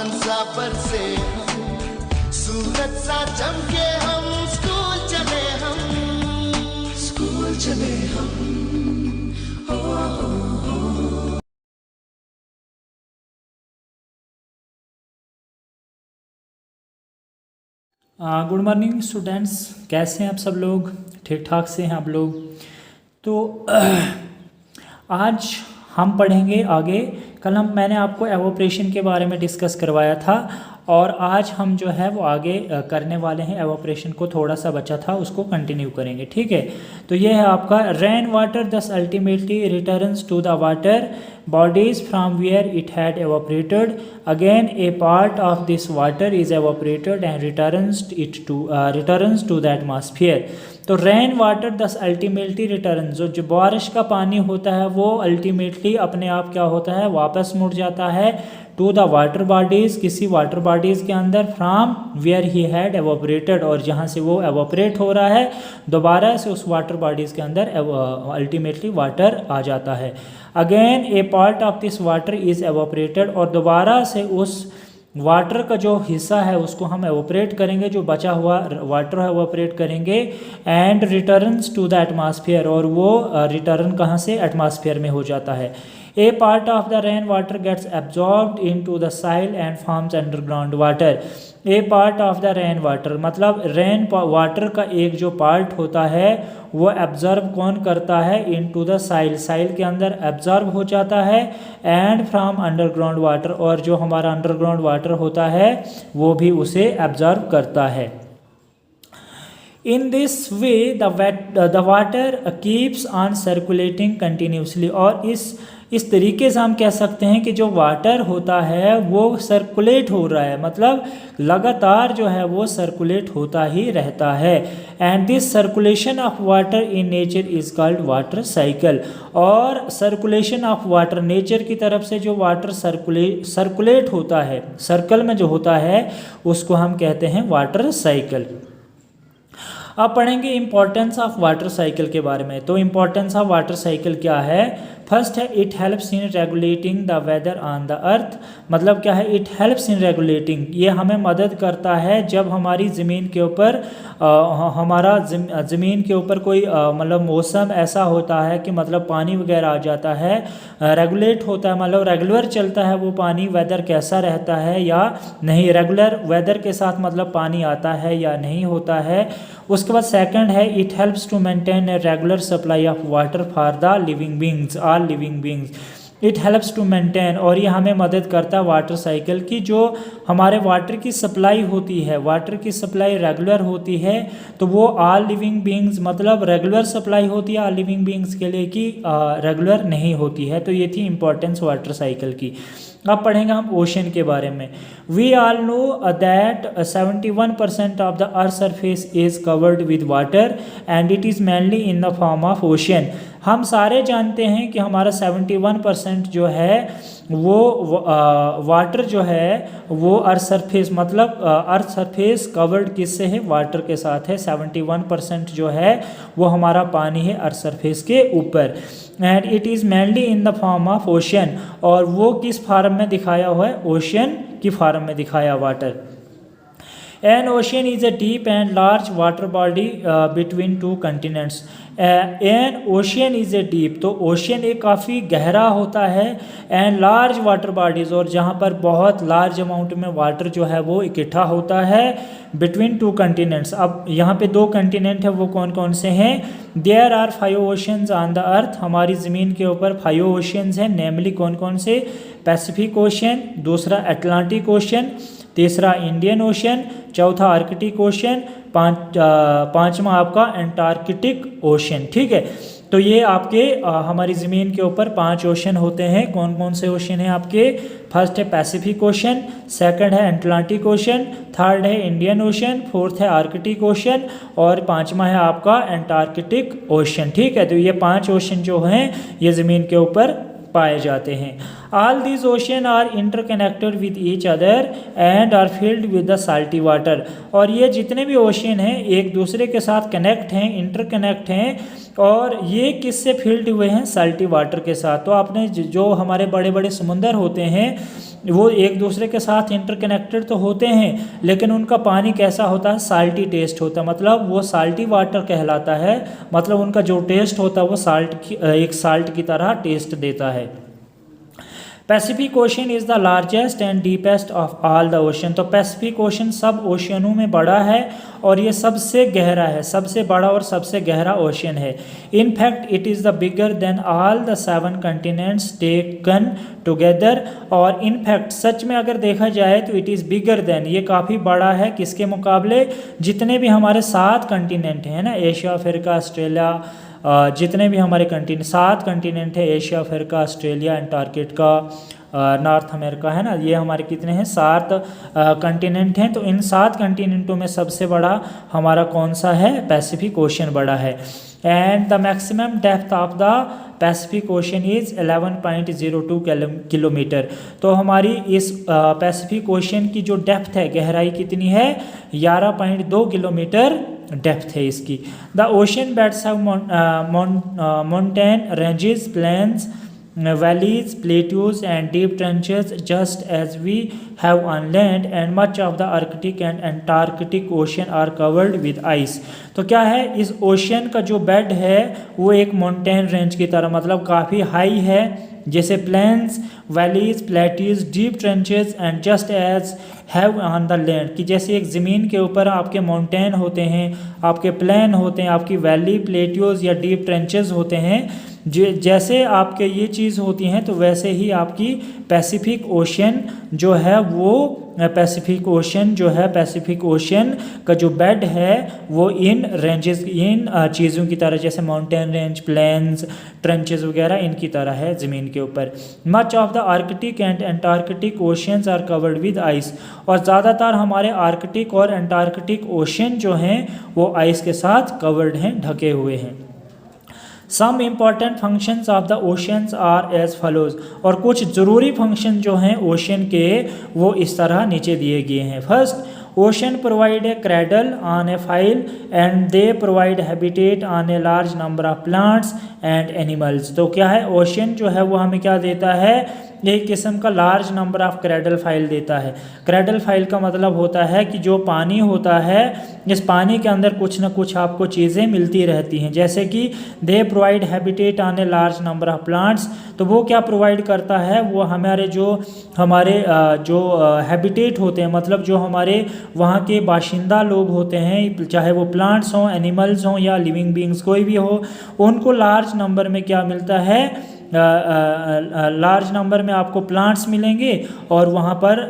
चांद सा बरसे हम, सूरज सा चमके हम, स्कूल चले हम, स्कूल चले हम, हो, हो। गुड मॉर्निंग स्टूडेंट्स, कैसे हैं आप सब लोग? ठीक ठाक से हैं आप लोग? तो आज हम पढ़ेंगे आगे। कल मैंने आपको एवोपरेशन के बारे में डिस्कस करवाया था और आज हम जो है वो आगे करने वाले हैं। एवोपरेशन को थोड़ा सा बचा था, उसको कंटिन्यू करेंगे, ठीक है। तो ये है आपका rain water this ultimately returns to the water bodies from where it had evaporated. Again a part of this water is evaporated and returns to the atmosphere. तो rain water this ultimately return, जो बारिश का पानी होता है वो ultimately अपने आप क्या होता है, वापस मुड़ जाता है टू द वाटर बॉडीज़, किसी वाटर बॉडीज़ के अंदर, फ्राम वेयर ही हैड एवोपरेटेड, और जहाँ से वो एवोपरेट हो रहा है दोबारा से उस वाटर बॉडीज़ के अंदर अल्टीमेटली वाटर आ जाता है। Again a part of this water is evaporated, और दोबारा से उस वाटर का जो हिस्सा है उसको हम एवोपरेट करेंगे, जो बचा हुआ वाटर है एवोपरेट करेंगे, and returns to the atmosphere, और वो रिटर्न कहाँ से, एटमॉस्फेयर में हो जाता है। A part of the rain water gets absorbed into the soil and forms underground water. A part of the rain water मतलब रेन वाटर का एक जो पार्ट होता है वो एब्जॉर्ब कौन करता है, into the soil, साइल के अंदर एब्जॉर्ब हो जाता है, एंड फ्रॉम अंडरग्राउंड वाटर, और जो हमारा अंडरग्राउंड वाटर होता है वो भी उसे एब्जॉर्ब करता है। In this way the water keeps on circulating continuously, और इस तरीके से हम कह सकते हैं कि जो वाटर होता है वो सर्कुलेट हो रहा है, मतलब लगातार जो है वो सर्कुलेट होता ही रहता है। And this circulation of water in nature is called water cycle, और सर्कुलेशन ऑफ वाटर, नेचर की तरफ से जो वाटर सर्कुलेट होता है, सर्कल में जो होता है, उसको हम कहते हैं वाटर साइकिल। अब पढ़ेंगे इंपॉर्टेंस ऑफ वाटर साइकिल के बारे में। तो इंपॉर्टेंस ऑफ वाटर साइकिल क्या है? फर्स्ट है it helps in regulating the weather on the earth. मतलब क्या है, इट हेल्प्स इन रेगुलेटिंग, ये हमें मदद करता है जब हमारी ज़मीन के ऊपर ज़मीन के ऊपर कोई मतलब मौसम ऐसा होता है कि मतलब पानी वगैरह आ जाता है, रेगुलेट होता है, मतलब रेगुलर चलता है वो पानी, वेदर कैसा रहता है या नहीं, रेगुलर वेदर के साथ मतलब पानी आता है या नहीं होता है। उसके बाद सेकंड है it helps to maintain a regular supply of water for the living beings, all living beings. It helps to maintain, और ये हमें मदद करता है वाटर साइकिल की, जो हमारे वाटर की सप्लाई होती है, वाटर की सप्लाई रेगुलर होती है, तो वो ऑल लिविंग बींग्स, मतलब रेगुलर सप्लाई होती है ऑल लिविंग बींग्स के लिए, कि रेगुलर नहीं होती है। तो ये थी इंपॉर्टेंस वाटर साइकिल की। अब पढ़ेंगे हम ओशन के बारे में। We all know that 71% of the earth surface is covered with water and it is mainly in the form of ocean. हम सारे जानते हैं कि हमारा 71% जो है वो वाटर जो है वो अर्थ सरफेस, मतलब अर्थ सरफेस कवर्ड किससे है, वाटर के साथ है। 71% जो है वो हमारा पानी है अर्थ सरफेस के ऊपर, and it is mainly in the form of ocean, और वो किस फॉर्म में दिखाया हुआ है, ओशन की फॉर्म में दिखाया water. An ocean is a deep and large water body between two continents. An ocean is a deep, तो ओशियन एक काफ़ी गहरा होता है, एंड लार्ज वाटर बॉडीज़, और जहाँ पर बहुत लार्ज अमाउंट में वाटर जो है वो इकट्ठा होता है, बिटवीन टू कंटिनेंट्स। अब यहाँ पे दो कंटिनेंट है, वो कौन कौन से हैं? There are 5 oceans on the earth, हमारी ज़मीन के ऊपर 5 ओशंस हैं, नेमली कौन कौन से? पैसिफिक ओशन, दूसरा अटलांटिक ओशन, तीसरा इंडियन ओशन, चौथा आर्कटिक ओशन, पांचवा आपका एंटार्कटिक ओशन, ठीक है। तो ये आपके हमारी ज़मीन के ऊपर 5 ओशन होते हैं। कौन कौन से ओशन हैं आपके? फर्स्ट है पैसिफिक ओशन, सेकंड है अटलांटिक ओशन, थर्ड है इंडियन ओशन, फोर्थ है आर्कटिक ओशन, और पांचवा है आपका एंटार्कटिक ओशन, ठीक है। तो ये 5 ओशन जो हैं ये ज़मीन के ऊपर पाए जाते हैं। All these ocean are interconnected with each other and are filled with the salty water, और ये जितने भी ओशन हैं एक दूसरे के साथ कनेक्ट हैं, इंटरकनेक्ट हैं, और ये किससे फिल्ड हुए हैं, साल्टी वाटर के साथ। तो आपने जो हमारे बड़े बड़े समुंदर होते हैं वो एक दूसरे के साथ इंटरकनेक्टेड तो होते हैं, लेकिन उनका पानी कैसा होता है, साल्टी टेस्ट होता है, मतलब वो साल्टी वाटर कहलाता है, मतलब उनका जो टेस्ट होता है वो एक साल्ट की तरह टेस्ट देता है। Pacific ocean is the largest and deepest of all the ocean. तो पैसिफिक ओशन सब ओशनों में बड़ा है और ये सबसे गहरा है, सबसे बड़ा और सबसे गहरा ओशन है। In fact it is the bigger than all the 7 continents taken together. और इन फैक्ट सच में अगर देखा जाए तो इट इज़ बिगर देन, ये काफ़ी बड़ा है किसके मुकाबले, जितने भी हमारे 7 कंटिनेंट हैं ना, एशिया, अफ्रीका, ऑस्ट्रेलिया, जितने भी हमारे 7 कंटिनेंट है, Asia, Africa, Australia, Antarctica, north America, है ना, ये हमारे कितने हैं, 7 कंटिनेंट हैं। तो इन 7 कंटिनेंटों में सबसे बड़ा हमारा कौन सा है, पैसिफिक ओशन बड़ा है। And the maximum depth of the Pacific ocean is 11.02 kilometre. तो हमारी इस पैसिफिक ओशन की जो डेप्थ है, गहराई कितनी है, 11.2 किलोमीटर डेप्थ है इसकी। The ocean beds have mountain ranges, plains, valleys, plateaus and deep trenches just as we have on land, and much of the Arctic and Antarctic ocean are covered with ice। तो क्या है, इस ocean का जो bed है वो एक mountain range की तरह, मतलब काफ़ी हाई है, जैसे plains, valleys, plateaus, deep trenches and just as have on the land, कि जैसे एक ज़मीन के ऊपर आपके माउंटेन होते हैं, आपके प्लेन होते हैं, आपकी वैली, प्लेट्यूज या डीप ट्रेंचेस होते हैं, जैसे आपके ये चीज़ होती हैं, तो वैसे ही आपकी पैसिफिक ओशन जो है वो पैसिफिक ओशन का जो बेड है वो इन रेंजेस, इन चीज़ों की तरह, जैसे माउंटेन रेंज, प्लेन्स, ट्रेंचेस वगैरह इनकी तरह है ज़मीन के ऊपर। Much of the Arctic and Antarctic oceans are covered with ice. और ज़्यादातर हमारे आर्कटिक और एंटार्कटिक ओशन जो हैं वो आइस के साथ कवर्ड हैं, ढके हुए हैं। Some important functions of the oceans are as follows. और कुछ ज़रूरी फंक्शन जो हैं ओशन के वो इस तरह नीचे दिए गए हैं। First, ocean provide a cradle on A file and they provide habitat on a large number of plants and animals. तो क्या है, ओशन जो है वो हमें क्या देता है, एक किस्म का large number of cradle file देता है। क्रैडल फाइल का मतलब होता है कि जो पानी होता है, इस पानी के अंदर कुछ ना कुछ आपको चीज़ें मिलती रहती हैं, जैसे कि they provide habitat on a large number of plants. तो वो क्या प्रोवाइड करता है, वो हमारे जो हैबिटेट होते हैं, मतलब जो हमारे वहाँ के बाशिंदा लोग होते हैं, चाहे वो प्लांट्स हों, एनिमल्स हों या लिविंग बींग्स कोई भी हो, उनको लार्ज नंबर में क्या मिलता है, लार्ज नंबर में आपको प्लांट्स मिलेंगे और वहाँ पर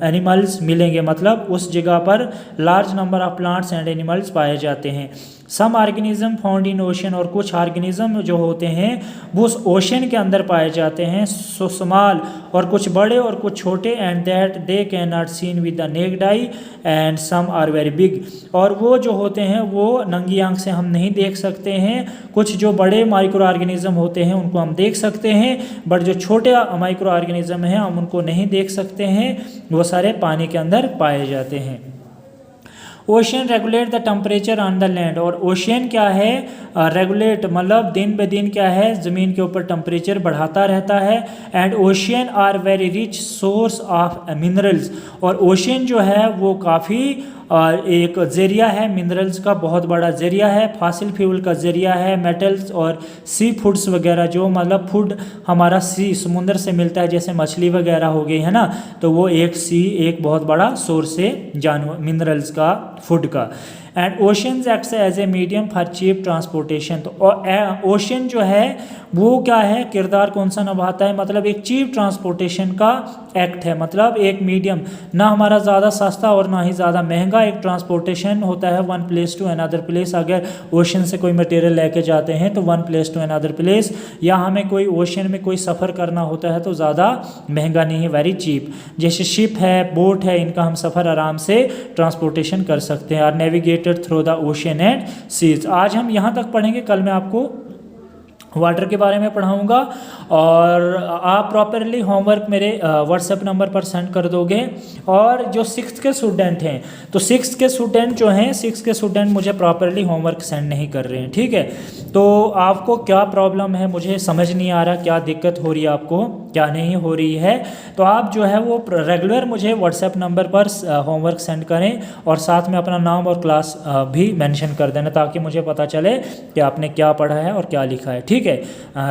एनिमल्स मिलेंगे, मतलब उस जगह पर large number of plants and animals पाए जाते हैं। Some organism found in ocean, और कुछ ऑर्गेनिज्म जो होते हैं वो उस ओशन के अंदर पाए जाते हैं, सो स्मॉल, और कुछ बड़े और कुछ छोटे, and that they can not seen with the naked eye and some are very big. और वो जो होते हैं वो नंगी आंख से हम नहीं देख सकते हैं। कुछ जो बड़े माइक्रो ऑर्गेनिज्म होते हैं उनको हम देख सकते हैं, बट जो छोटे माइक्रो ऑर्गेनिज्म हैं हम उनको नहीं देख सकते हैं, वो सारे पानी के अंदर पाए जाते हैं। Ocean regulate the temperature on the land, और ओशन क्या है, रेगुलेट मतलब दिन ब दिन क्या है, ज़मीन के ऊपर टेम्परेचर बढ़ाता रहता है। And ocean are very rich source of minerals, और ओशन जो है वो काफ़ी एक ज़रिया है, मिनरल्स का बहुत बड़ा ज़रिया है, फॉसिल फ्यूल का ज़रिया है, मेटल्स और सी फूड्स वगैरह, जो मतलब फूड हमारा समुंदर से मिलता है, जैसे मछली वगैरह हो गई है ना, तो वो एक बहुत बड़ा सोर्स है जानवर मिनरल्स का, फूड का। And oceans acts as a medium for cheap transportation. तो ओशन जो है वो क्या है, किरदार कौन सा निभाता है, मतलब एक चीप ट्रांसपोर्टेशन का एक्ट है, मतलब एक मीडियम, ना हमारा ज़्यादा सस्ता और ना ही ज़्यादा महंगा एक ट्रांसपोर्टेशन होता है, one place to another place. अगर ओशन से कोई मटेरियल लेके जाते हैं तो one place to another place, या हमें कोई ओशन में कोई सफ़र करना होता है तो ज़्यादा महंगा नहीं है, वेरी चीप। जैसे शिप है, बोट है, इनका हम सफ़र आराम से ट्रांसपोर्टेशन कर सकते हैं। और navigated through the ocean and seas. आज हम यहाँ तक पढ़ेंगे, कल मैं आपको वाटर के बारे में पढ़ाऊँगा। और आप प्रॉपरली होमवर्क मेरे व्हाट्सएप नंबर पर सेंड कर दोगे। और जो 6th के स्टूडेंट हैं, तो 6th के स्टूडेंट जो हैं, 6th के स्टूडेंट मुझे प्रॉपरली होमवर्क सेंड नहीं कर रहे हैं, ठीक है। तो आपको क्या प्रॉब्लम है, मुझे समझ नहीं आ रहा क्या दिक्कत हो रही है आपको, क्या नहीं हो रही है। तो आप जो है वो रेगुलर मुझे व्हाट्सएप नंबर पर होमवर्क सेंड करें और साथ में अपना नाम और क्लास भी मेंशन कर देना, ताकि मुझे पता चले कि आपने क्या पढ़ा है और क्या लिखा है, ठीक है।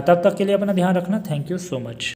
तब तक के लिए अपना ध्यान रखना। Thank you so much.